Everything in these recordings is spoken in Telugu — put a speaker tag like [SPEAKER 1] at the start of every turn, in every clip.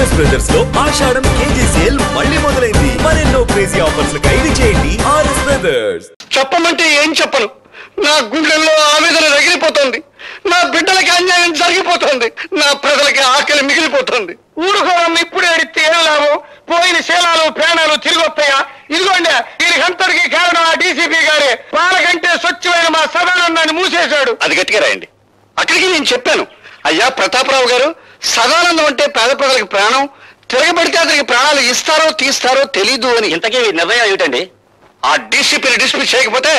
[SPEAKER 1] ఆర్ఎస్ బ్రదర్స్ లో ఆషాఢం కేజీ సేల్ మళ్ళీ మొదలైంది. మరెన్నో క్రేజీ ఆఫర్స్ ఖైదు చేయండి ఆర్ఎస్ బ్రదర్స్.
[SPEAKER 2] చెప్పమంటే ఏం చెప్పను, నా గుండెల్లో ఆవేదన రగిలిపోతుంది. నా బిడ్డలకి అన్యాయం జరిగిపోతుంది. నా ప్రజలకి ఆకలి మిగిలిపోతుంది. ఊరుకోవడం ఇప్పుడే అడిగితే ఏం లాభం? పోయిన శీలాలు ప్రాణాలు తిరిగి వస్తాయా? ఇదిగోండి, దీనికంతటికి కారణం ఆ డీసీపీ గారే. వాళ్ళకంటే స్వచ్ఛమైన మా సదానందాన్ని మూసేశాడు. అది గట్టిగా రాయండి. అక్కడికి నేను చెప్పాను, అయ్యా ప్రతాపరావు గారు, సదానందం అంటే పేద ప్రజలకి ప్రాణం, తిరగబడితే అతనికి ప్రాణాలు ఇస్తారో తీస్తారో తెలీదు అని. ఇంతకీ నిర్ణయం ఏమిటండి? ఆ డీసీపీని డిస్మిస్ చేయకపోతే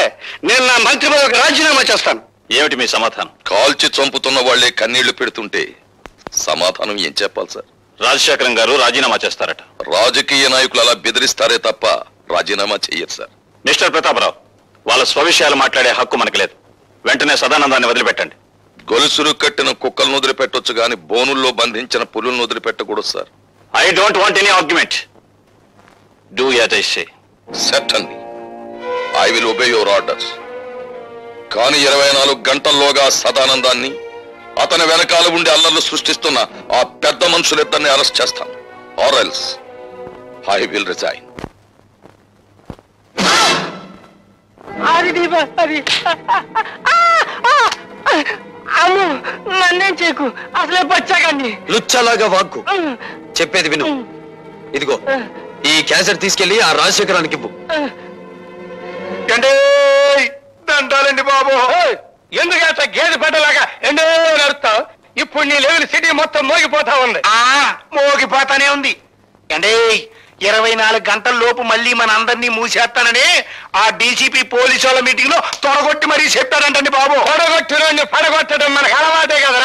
[SPEAKER 2] నేను నా మంత్రి పదవికి రాజీనామా చేస్తాను.
[SPEAKER 3] ఏమిటి మీ సమాధానం?
[SPEAKER 4] కాల్చి చంపుతున్న వాళ్లే కన్నీళ్లు పెడుతుంటే సమాధానం ఏం చెప్పాలి సార్?
[SPEAKER 3] రాజశేఖరం గారు రాజీనామా చేస్తారట.
[SPEAKER 4] రాజకీయ నాయకులు అలా బెదిరిస్తారే తప్ప రాజీనామా చెయ్యరు సార్.
[SPEAKER 3] మిస్టర్ ప్రతాపరావు, వాళ్ళ స్వవిషయాలు మాట్లాడే హక్కు మనకు లేదు. వెంటనే సదానందాన్ని వదిలిపెట్టండి.
[SPEAKER 4] గొలుసులు కట్టిన కుక్కలను వదిలిపెట్టొచ్చు గాని బోనుల్లో బంధించిన పులులను వదిలిపెట్టకూడదు sir.
[SPEAKER 3] I don't want any argument. Do as I say.
[SPEAKER 4] Certainly I will obey your orders. కానీ 24 గంటల్లోగా సదానందాన్ని, అతని వెనకాల ఉండి అల్లర్లు సృష్టిస్తున్న ఆ పెద్ద మనుషులిద్దరిని అరెస్ట్ చేస్తాను. Or else I will resign.
[SPEAKER 2] Ammu, నన్నేం చేయకు, అసలే బచ్చాకండి.
[SPEAKER 5] లుచ్చలాగా వాక్కు. చెప్పేది విను. ఇదిగో ఈ క్యాసెట్ తీసుకెళ్లి ఆ రాజశేఖరానికి ఇవ్వు.
[SPEAKER 2] దండాలండి బాబు. ఎందుకంత గేదె పెట్టలాగా ఎండో నడుస్తావు? ఇప్పుడు నీ లెవెల్ సిటీ మొత్తం మోగిపోతా ఉంది. మోగిపోతానే ఉంది. అంటే 24 గంటల లోపు మళ్ళీ మన అందరినీ మూసేస్తానని ఆ డీసీపీ పోలీసు వాళ్ళ మీటింగ్ లో తొడగొట్టి మరీ చెప్పారంటండి బాబు. తొడగొట్టిన పడగొట్టడం మనకు అలవాటే కదా.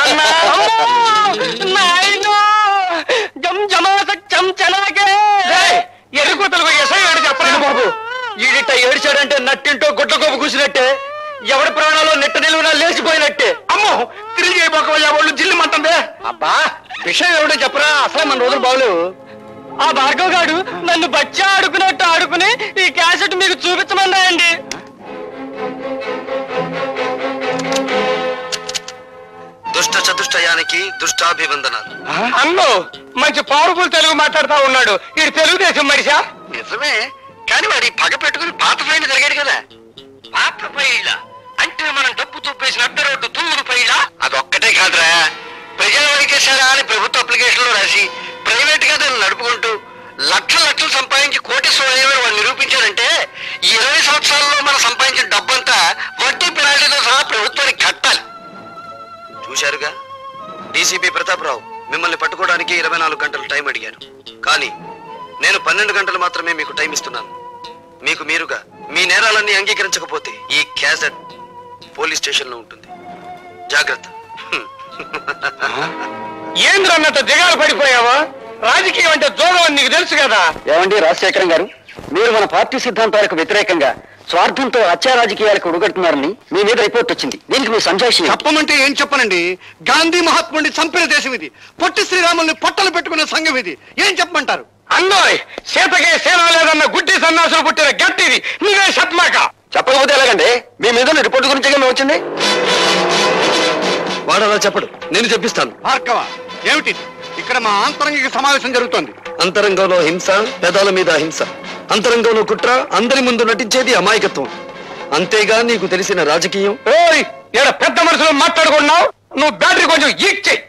[SPEAKER 2] ఎరుగుతలకు ఎసయ్యాడు చెప్పండి బాబు. ఈడిట ఏడిచాడంటే నట్టింటో గుడ్ల కోపు కూసినట్టే, ఎవరి ప్రాణాల్లో నెట్ట నిలువునా లేచిపోయినట్టే. అమ్మో, తిరిగి అయిపోకవయ్యా వాళ్ళు జిల్లుమంటుందే. అబ్బా, విషయం ఏమిటో చెప్పరా, అసలే మన రోజులు బాగులేవు. ఆ భార్గవ్ గారు నన్ను బచ్చా ఆడుకున్నట్టు ఆడుకుని ఈ క్యాసెట్ మీకు చూపించమన్నాయండి.
[SPEAKER 5] దుష్ట చతుష్టయానికి దుష్టాభివందనాలు.
[SPEAKER 2] అన్నో, మంచి పవర్ఫుల్ తెలుగు మాట్లాడుతా ఉన్నాడు. ఇది తెలుగుదేశం మనిషా? నిజమే, కానీ వాడి పగ పెట్టుకుని పాత ఫైల్ జరిగాడు కదా. పాత ఫైళ్ళ అంటే మనం డబ్బు తొప్పేసిన అడ్డ రోడ్డు తూరు ఫైళ్ళ. అదొక్కటే కాదురా, ప్రజల వైకేశారా అని ప్రభుత్వ అప్లికేషన్ లో రాసి ప్రైవేట్ గా దాన్ని నడుపుకుంటూ లక్షలు సంపాదించి కోటేశ్వరయ్య వాడు నిరూపించాడంటే 20 సంవత్సరాల్లో మనం సంపాదించిన డబ్బంతా వడ్డీ పెనాల్టీతో సహా ప్రభుత్వానికి కట్టాలి.
[SPEAKER 5] చూశారుగా, డీసీపీ ప్రతాపరావు మిమ్మల్ని పట్టుకోవడానికి 24 గంటలు టైం అడిగాను. కానీ నేను 12 గంటలు మాత్రమే మీకు టైం ఇస్తున్నాను. మీకు మీరుగా మీ నేరాలన్నీ అంగీకరించకపోతే ఈ క్యాసెట్ పోలీస్ స్టేషన్ లో ఉంటుంది. జాగ్రత్త.
[SPEAKER 2] ఏంద్రన్నట్టు దిగాలు పడిపోయావా? రాజకీయం అంటే జోగం అని నీకు తెలుసు కదా.
[SPEAKER 6] ఏమండి రాజశేఖరం గారు, మీరు మన పార్టీ సిద్ధాంతాలకు వ్యతిరేకంగా స్వార్థంతో హత్యా రాజకీయాలకు ఉడగడుతున్నారని మీ మీద రిపోర్ట్ వచ్చింది. దీనికి మీ సంజాషి
[SPEAKER 2] చెప్పమంటే ఏం చెప్పనండి? గాంధీ మహాత్ముడిని చంపిన దేశం ఇది. పొట్టి శ్రీరాముల్ని పొట్టలు పెట్టుకున్న సంఘం ఇది. ఏం చెప్పమంటారు? అన్నోయ్, సీతకే సేన లేదన్న గుడ్డి సన్నాసులు పుట్టిన గట్టిది. మీరే చెప్పమాక.
[SPEAKER 6] చెప్పకపోతే ఎలాగండి? మీ మీద రిపోర్ట్ గురించి మేము వచ్చింది.
[SPEAKER 5] వాడు అలా చెప్పడు, నేను చెప్పిస్తాను.
[SPEAKER 2] భార్గవ, ఏమిటి ఇక్కడ మా ఆంతరంగిక సమావేశం జరుగుతోంది?
[SPEAKER 5] అంతరంగంలో హింస, పెదాల మీద హింస. అంతరంగంలో కుట్ర, అందరి ముందు నటించేది అమాయకత్వం. అంతేగా నీకు తెలిసిన రాజకీయం.
[SPEAKER 2] ఓయ్, ఇక్కడ పెద్ద మనుషులు మాట్లాడుకున్నావు. నువ్వు బ్యాటరీ కొంచెం ఈక్ చెయ్యి.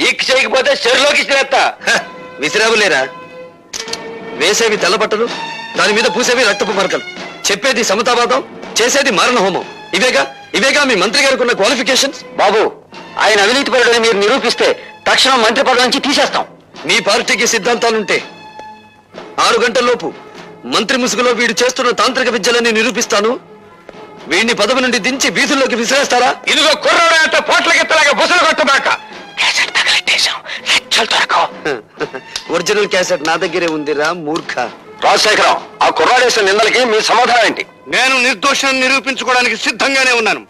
[SPEAKER 6] ఈక్ చేయకపోతే చెరులోకి ఇచ్చినత్త
[SPEAKER 5] విసిరావులేరా? వేసేవి తెల్లబట్టలు, దాని మీద పూసేవి రక్తపు మరకలు. చెప్పేది సమతావాదం, చేసేది మారణ హోమం. ఇవేగా మీ మంత్రి గారికి ఉన్న క్వాలిఫికేషన్స్.
[SPEAKER 6] బాబు, ఆయన అవినీతి పరుడని మీరు నిరూపిస్తే తక్షణం మంత్రి పదవి నుంచి తీసేస్తాం.
[SPEAKER 5] మీ పార్టీకి సిద్ధాంతాలుంటే 6 గంటల్లోపు మంత్రి ముసుగులో వీడు చేస్తున్న తాంత్రిక విద్యలని నిరూపిస్తాను. వీడిని పదవి నుండి దించి వీధుల్లోకి విసిరేస్తారా?
[SPEAKER 2] ఇదిగో కుర్రాడు అంటే పోట్లకెత్తలాగా బుసలు కొట్టబాక.
[SPEAKER 5] ఒరిజినల్ క్యాసెట్ నా దగ్గరే ఉందిరా మూర్ఖ.
[SPEAKER 6] రాజశేఖరం, ఆ కుర్రాడేసిన నిందలకి మీ సమాధానం ఏంటి?
[SPEAKER 2] నేను నిర్దోషాన్ని నిరూపించుకోవడానికి సిద్ధంగానే ఉన్నాను.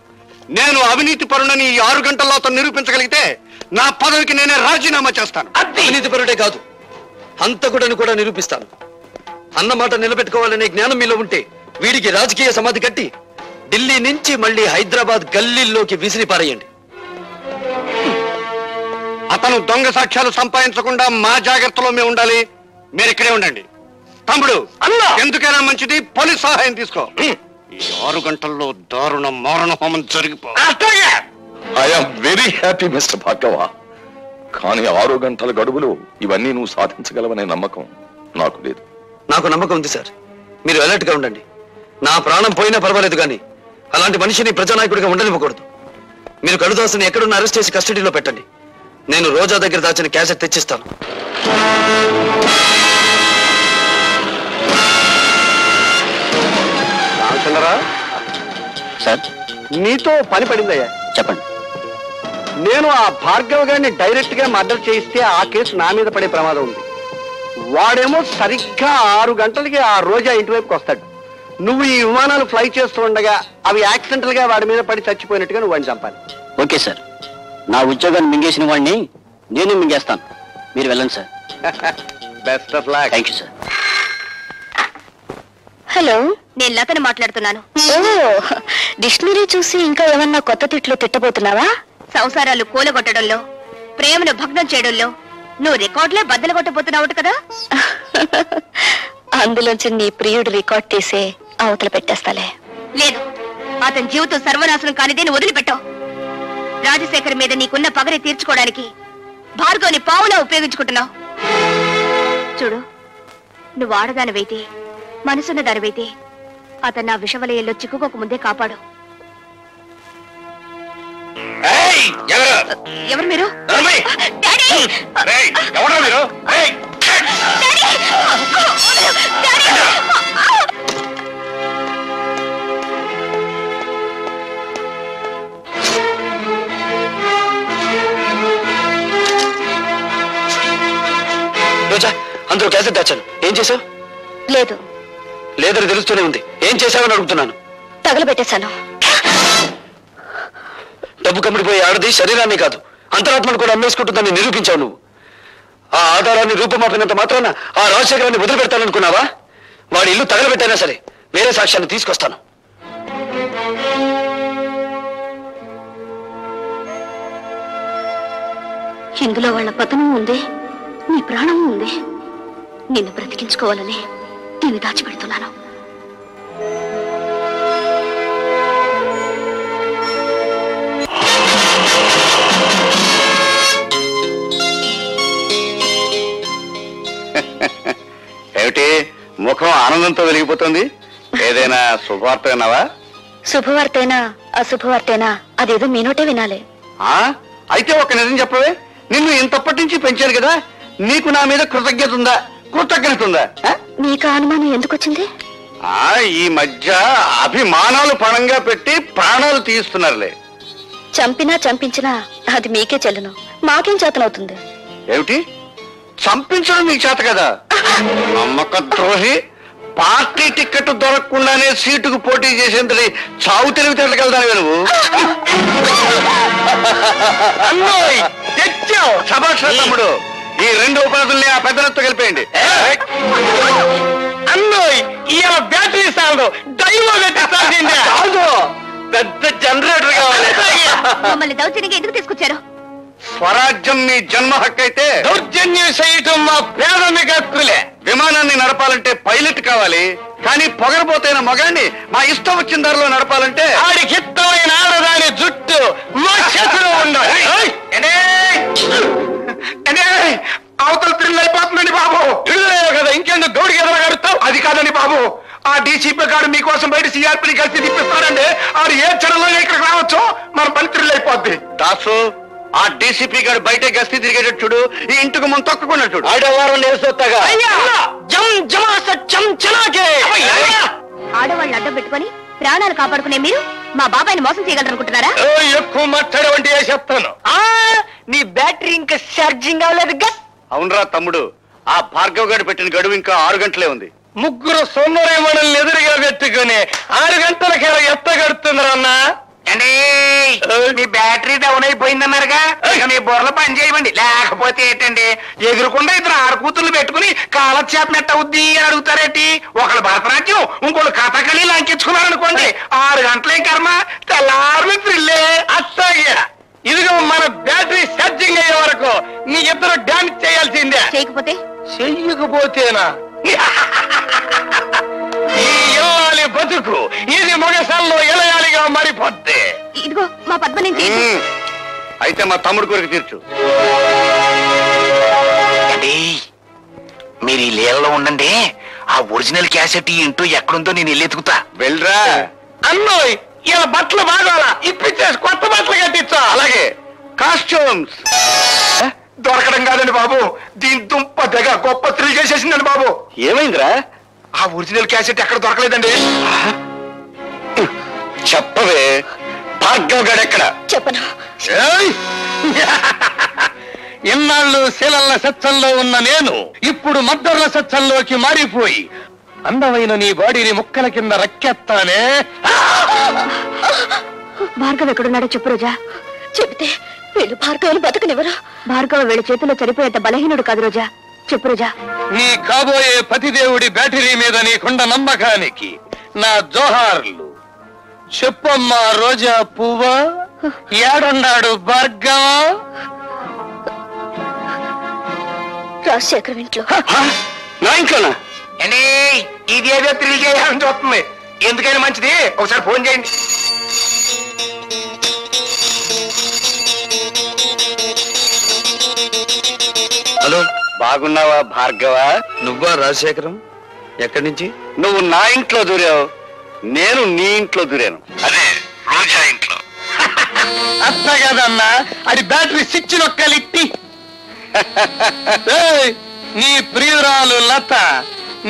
[SPEAKER 2] నేను అవినీతి పరుడని 6 గంటల్లో అతను నిరూపించగలిగితే నా పదవికి నేనే రాజీనామా చేస్తాను.
[SPEAKER 5] అవినీతి పరుడే కాదు, హంతకుడని కూడా నిరూపిస్తాను. అన్నమాట నిలబెట్టుకోవాలనే జ్ఞానం మీలో ఉంటే వీడికి రాజకీయ సమాధి కట్టి ఢిల్లీ నుంచి మళ్ళీ హైదరాబాద్ గల్లీల్లోకి విసిరి పారేయండి.
[SPEAKER 2] అతను దొంగ సాక్ష్యాలు సంపాదించకుండా మా జాగ్రత్తలో మేము ఉండాలి. మీరు ఇక్కడే ఉండండి. తమ్ముడు అన్నా, ఎందుకైనా మంచిది పోలీస్ సహాయం తీసుకో. ఈ 6 గంటల్లో దారుణ మారణ హోమం జరిగిపో.
[SPEAKER 4] I'm very happy mister Bhargava. కానీ 6 గంటల గడువులో ఇవన్నీ నువ్వు సాధించగలవనే నమ్మకం నాకు లేదు.
[SPEAKER 5] నాకు నమ్మకం ఉంది సార్. మీరు అలర్ట్ గా ఉండండి. నా ప్రాణం పోయినా పర్వాలేదు కానీ అలాంటి మనిషిని ప్రజానాయకుడిగా ఉండనివ్వకూడదు. మీరు కడుదాసుని ఎక్కడున్న అరెస్ట్ చేసి కస్టడీలో పెట్టండి. నేను రోజా దగ్గర దాచిన క్యాసెట్ తెచ్చిస్తాను.
[SPEAKER 6] సార్,
[SPEAKER 2] నీతో పని పడిందయ్యా.
[SPEAKER 6] చెప్పండి.
[SPEAKER 2] నేను ఆ భార్గవ్ గారిని డైరెక్ట్ గా మర్డర్ చేయిస్తే ఆ కేసు నా మీద పడే ప్రమాదం ఉంది. వాడేమో సరిగ్గా 6 గంటలకి ఆ రోజా ఇంటి వైపుకి వస్తాడు. నువ్వు ఈ విమానాలు ఫ్లై చేస్తూ ఉండగా అవి యాక్సిడెంటల్ గా వాడి మీద పడి చచ్చిపోయినట్టుగా నువ్వు వాడిని చంపాలి.
[SPEAKER 6] Okay sir. నా ఉద్యోగాన్ని మింగేసిన వాడిని నేను మింగేస్తాను. మీరు వెళ్ళండి sir.
[SPEAKER 2] Best of luck.
[SPEAKER 6] Thank you sir.
[SPEAKER 7] Hello, నేను లతను మాట్లాడుతున్నాను. ఓ, డిక్షనరీ చూసి ఇంకా ఏమన్నా కొత్త తిట్లు తిట్టబోతున్నావా? సంసారాలు కూలగొట్టడంలో, ప్రేమను భగ్నం చేయడంలో నువ్వు రికార్డులే బద్దలు కొట్టబోతున్నావు కదా. అందులోంచి నీ ప్రియుడు రికార్డ్ తీసే అవతల పెట్టేస్తాలే. లేదు, అతని జీవితం సర్వనాశనం కానిదే నువ్వు వదిలిపెట్టావు. రాజశేఖర్ మీద నీకున్న పగని తీర్చుకోవడానికి భార్గవ్ని పావులా ఉపయోగించుకుంటున్నావు. చూడు, నువ్వు ఆడదానివైతే, మనసున్న దానివైతే అతను నా విషవలయంలో చిక్కుకోక ముందే కాపాడు. ఎవరు మీరు?
[SPEAKER 5] రోజా, అందరూ క్యాసెట్ దాచాను. ఏం చేసావు?
[SPEAKER 7] లేదు.
[SPEAKER 5] లేదని తెలుస్తూనే ఉంది. ఏం చేశావని అడుగుతున్నాను.
[SPEAKER 7] తగలబెట్టేశాను.
[SPEAKER 5] డబ్బు కమ్మిడిపోయే ఆడది శరీరాన్ని కాదు, అంతరాత్మను కూడా అమ్మేసుకుంటుందని నిరూపించావు నువ్వు. ఆ ఆధారాన్ని రూపమాపినంత మాత్రాన ఆ రాజశేఖరాన్ని వదిలిపెడతాననుకున్నావా? వాడి ఇల్లు తగలబెట్టైనా సరే వేరే సాక్ష్యాన్ని తీసుకొస్తాను.
[SPEAKER 7] ఇందులో వాళ్ళ పతనం ఉంది, నీ ప్రాణము ఉంది. నిన్ను బ్రతికించుకోవాలని నేను దాచిపెడుతున్నాను.
[SPEAKER 2] ఏమిటి ముఖం ఆనందంతో వెలిగిపోతుంది? ఏదైనా శుభవార్త విన్నావా?
[SPEAKER 7] శుభవార్తైనా అశుభవార్తైనా అదేదో మీనోటే వినాలి.
[SPEAKER 2] అయితే ఒక నిజం చెప్పవే. నిన్ను ఇంతప్పటి నుంచి పెంచాను కదా, నీకు నా మీద కృతజ్ఞత ఉందా?
[SPEAKER 7] నీకు అనుమానం ఎందుకు వచ్చింది?
[SPEAKER 2] ఈ మధ్య అభిమానాలు పణంగా పెట్టి ప్రాణాలు తీస్తున్నారులే.
[SPEAKER 7] చంపినా చంపించినా అది మీకే చెల్లును, మాకేం చేతనవుతుంది?
[SPEAKER 2] ఏమిటి చంపించడం నీకు చేత కదా? నమ్మక ద్రోహి. పార్టీ టికెట్ దొరకకుండానే సీటుకు పోటీ చేసేంతటి చావు తెలివితేటకెళ్తాను నువ్వు. తెచ్చావు శభాష్ తమ్ముడు. ఈ 2 ఉపాధుల్ని ఆ పెద్దలతో కలిపేయండి. అన్నోయ్, ఇవాళ బ్యాటరీ సాగు పెద్ద జనరేటర్ కావాలి.
[SPEAKER 7] మమ్మల్ని దౌర్జన్యంగా ఎందుకు తీసుకొచ్చారు?
[SPEAKER 2] స్వరాజ్యం మీ జన్మ హక్కు అయితే దౌర్జన్యం చేయటం మా ప్రాథమిక హక్కులే. విమానాన్ని నడపాలంటే పైలట్ కావాలి, కానీ పొగరబోతైన మగాన్ని మా ఇష్టం వచ్చిన దారిలో నడపాలంటే ఆడికి ఇష్టమైన ఆడదాని జుట్టు మా చేతిలో ఉండాలి. అవతల థ్రిల్ అయిపోతుందండి బాబు. థ్రిల్ కదా, ఇంకెందుకు గౌడికి ఎదరగడుతావు? అది కాదండి బాబు, ఆ డీసీపీ గారు మీకోసం బయట సిఆర్పీని కలిసి తిప్పిస్తారండి. ఆడు ఏ క్షణంలో ఇక్కడికి రావచ్చు, మన పని థ్రిల్ అయిపోద్ది. దాసు, ఆ డీసీపీ గారు బయట గస్తీ తిరిగేటట్టు చూడు, ఈ ఇంటికి ముందు తొక్కుకున్నట్టు ఆడవారం నేర్సొత్తగా
[SPEAKER 7] ఆడవాళ్ళని అడ్డం పెట్టుకుని ప్రాణాలు కాపాడుకునే మీరు మా బాబాయిని మోసం చేయగలరనుకుంటున్నారా?
[SPEAKER 2] ఎక్కువ మాట్లాడే వంటి చెప్తాను. నీ బ్యాటరీ ఇంకా ఛార్జింగ్ అవ్వలేదు. అవునరా తమ్ముడు, ఆ భార్గవ్ గారు పెట్టిన గడువు ఇంకా 6 గంటలే ఉంది. 3 సొమ్మరేమణుల్ని ఎదురుగా పెట్టుకుని 6 గంటలకి ఎత్త గడుతుందరన్నా. మీ బ్యాటరీ డౌన్ అయిపోయిందన్నారుగా, ఇక మీ బుర్రలు పని చేయమండి. లేకపోతే ఏంటండి, ఎదురుకుండా 2 ఆడకూతులు పెట్టుకుని కాలక్షేపం అవుద్ది అని అడుగుతారేంటి? ఒకళ్ళు భరతనాట్యం, ఇంకోళ్ళు కథకళి లంకించుకున్నారనుకోండి, 6 గంటలే కర్మ, తెల్లారు థ్రిల్లే. అస్సాగే ఇదిగో మన బ్యాటరీ ఛార్జింగ్ అయ్యే వరకు నీ ఇద్దరు డాన్స్ చేయాల్సిందే.
[SPEAKER 7] చేయకపోతే
[SPEAKER 2] చెయ్యకపోతేనా ఈ ఇల్లాలి బతుకు ఇది మొగసాల్లో ఇలయాలిగా మారిపోద్ది.
[SPEAKER 7] ఇదిగో మా పద్మ నుంచి
[SPEAKER 2] అయితే మా తమ్ముడు కోరిక తీర్చు.
[SPEAKER 8] మీరు ఈ లీలలో ఉండండి, ఆ ఒరిజినల్ క్యాసెట్ ఇంటూ ఎక్కడుందో నేను వెళ్ళి ఎతుకుతా.
[SPEAKER 2] వెళ్ళరా అన్నోయ్, ఇలా బట్టలు బాగోలా ఇప్పించేసి కొత్త బట్టలు కట్టించా. అలాగే కాస్ట్యూమ్స్
[SPEAKER 8] దొరకడం కాదండి బాబు, దీని దుంప తెగ గొప్ప థ్రిల్ చేసేసిందండి బాబు.
[SPEAKER 2] ఏమైందిరా?
[SPEAKER 8] ఆ ఒరిజినల్ క్యాసెట్ ఎక్కడ దొరకలేదండి.
[SPEAKER 2] చెప్పవే, భార్గవ్ గడెక్కడ?
[SPEAKER 7] చెప్పను.
[SPEAKER 2] ఇన్నాళ్ళు శీలల్ల సత్సంలో ఉన్న నేను ఇప్పుడు మద్దర్ల సత్సంలోకి మారిపోయి అందమైన నీ బాడీని ముక్కల కింద రక్కెత్తానే.
[SPEAKER 7] భార్గవ్ ఎక్కడున్నాడో చెప్పు రోజా. చెబితే వీళ్ళు భార్గవులు బతకనివ్వరు. భార్గవ వీళ్ళ చేతిలో చనిపోయేంత బలహీనుడు కాదు రోజా. చెప్పు రోజా.
[SPEAKER 2] నీ కాబోయే పతిదేవుడి బ్యాటరీ మీద నీకుండ నమ్మకానికి నా జోహార్లు. చెప్పమ్మా రోజా పువ్వా, ఏడున్నాడు భార్గవ?
[SPEAKER 7] రాజశేఖరం ఇంట్లో.
[SPEAKER 2] నా ఇంట్లోనా?
[SPEAKER 8] అండి ఇదేదో థ్రిల్ చేయాలని చూస్తుంది. ఎందుకైనా మంచిది ఒకసారి ఫోన్ చేయండి.
[SPEAKER 5] హలో,
[SPEAKER 2] బాగున్నావా భార్గవ?
[SPEAKER 5] నువ్వా రాజశేఖరం? ఎక్కడి నుంచి?
[SPEAKER 2] నువ్వు నా ఇంట్లో దూరావు, నేను నీ ఇంట్లో దూరాను.
[SPEAKER 5] అదే రోజా ఇంట్లో.
[SPEAKER 2] అట్ట కదన్నా, అది బ్యాటరీ స్విచ్ నొక్కలిట్టి. నీ ప్రియురాలు లత,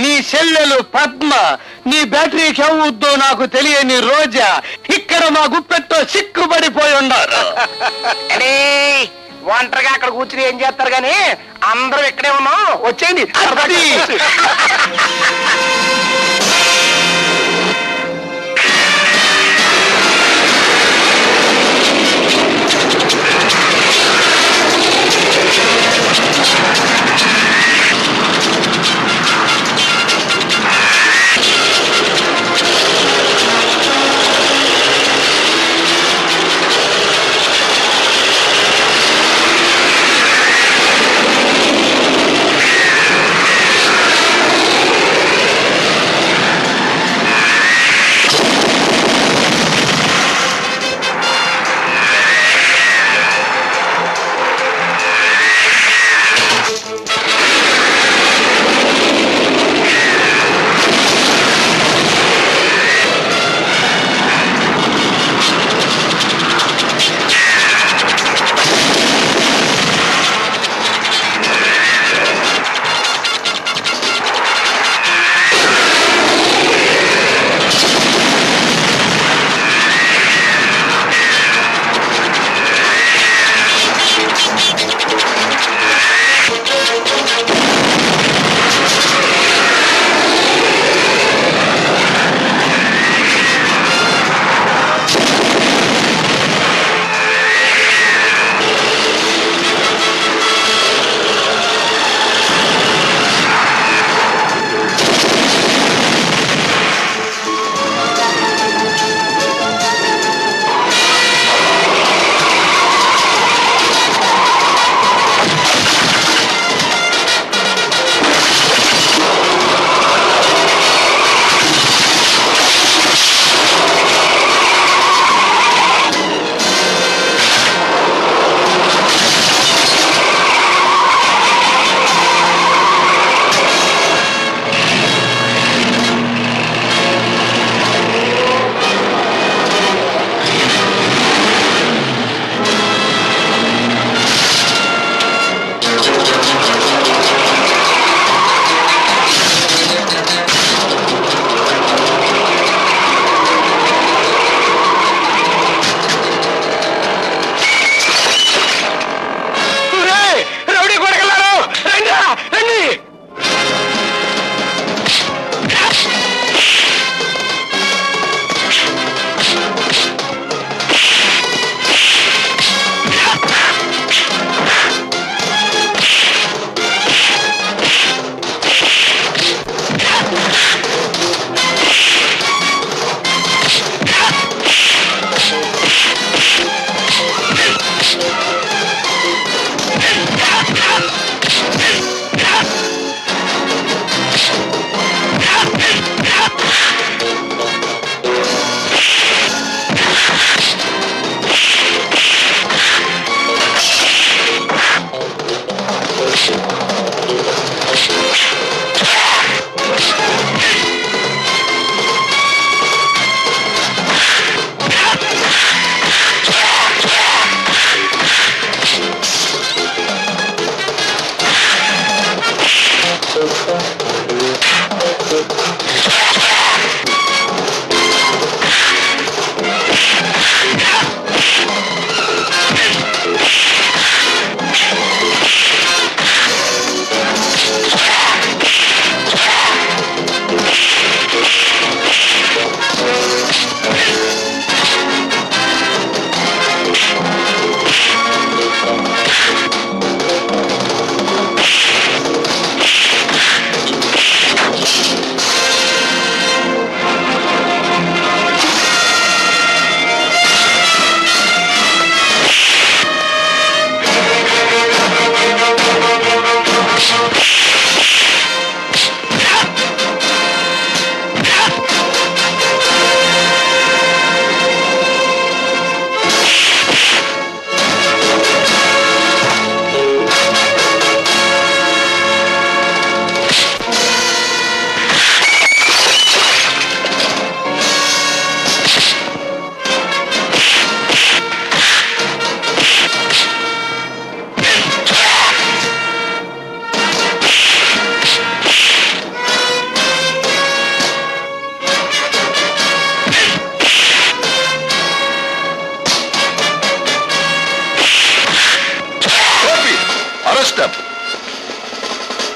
[SPEAKER 2] నీ చెల్లెలు పద్మ, నీ బ్యాటరీకి అవుద్దో నాకు తెలియని రోజా ఇక్కడ మా గుప్పెట్టో చిక్కుబడిపోయి ఉన్నారు.
[SPEAKER 8] ఒంటరిగా అక్కడ కూర్చుని ఏం చేస్తారు గాని అందరం ఇక్కడే ఉన్నాం, వచ్చేయండి.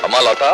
[SPEAKER 4] అమ్మా లత,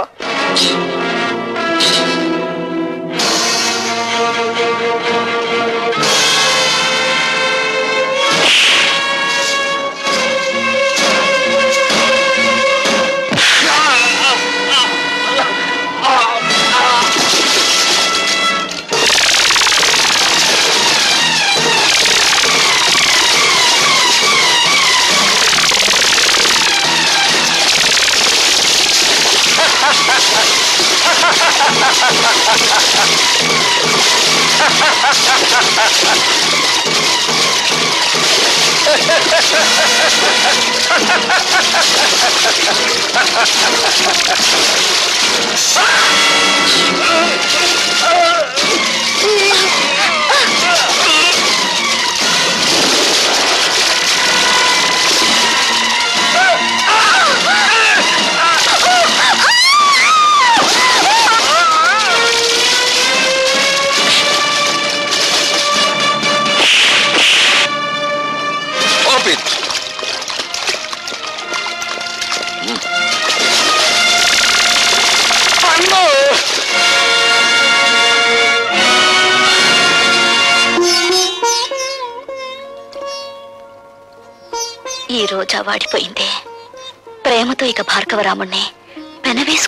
[SPEAKER 7] ఈ రోజా వాడిపోయిందే. ప్రేమతో ఇక భార్గవరాముణ్ణి పెనవేసుకు